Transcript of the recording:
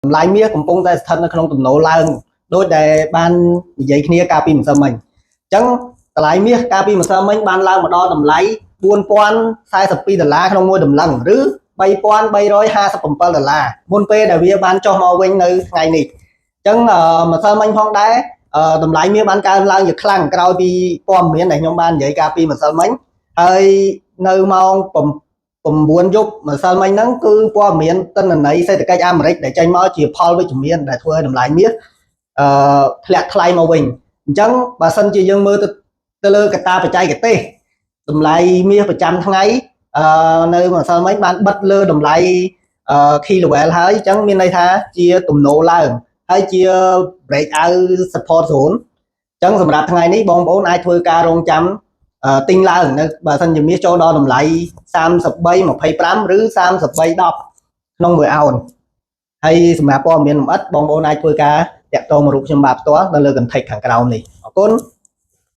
តម្លៃមាសកំពុងតែស្ថិតនៅក្នុងទំនោរឡើងដោយដែលបាននិយាយគ្នាកាលពីម្សិលមិញអញ្ចឹងតម្លៃមាសកាលពីម្សិលមិញបានឡើងមកដល់តម្លៃ$4042ក្នុងមួយតម្លឹងឬ$3357មុនពេលដែលវាបានចុះមកវិញនៅថ្ងៃនេះអញ្ចឹងម្សិលមិញផងដែរតម្លៃមាសបានកើនឡើងយ៉ាងខ្លាំងក្រោយពីព័ត៌មានដែលខ្ញុំបាននិយាយកាលពីម្សិលមិញហើយនៅម៉ោង9 យប់ម្សិលមិញហ្នឹងគឺព័ត៌មានទិន្នន័យសេដ្ឋកិច្ចអាមេរិកដែលចេញមកជាផលវិជ្ជមានដែលធ្វើឲ្យតម្លៃមាសធ្លាក់ថ្លៃមកវិញអញ្ចឹងបើសិនជាយើងមើលទៅលើកត្តាបច្ចេកទេសតម្លៃមាសប្រចាំថ្ងៃនៅម្សិលមិញបានបិទលើតម្លៃkey level ហើយអញ្ចឹងមានន័យថាជាទំនោរឡើងហើយជា break out support zone អញ្ចឹងសម្រាប់ថ្ងៃនេះបងប្អូនអាចធ្វើការរងចាំទិញឡើងនៅបើសិនជាមាសចូលដល់តម្លៃ33.25ឬ33.10ក្នុង1 ounce ហើយសម្រាប់ព័ត៌មានលម្អិតបងប្អូនអាចធ្វើការតាក់ទងមករូបខ្ញុំបាទផ្ទាល់នៅលើ contact ខាងក្រោមនេះអរគុណ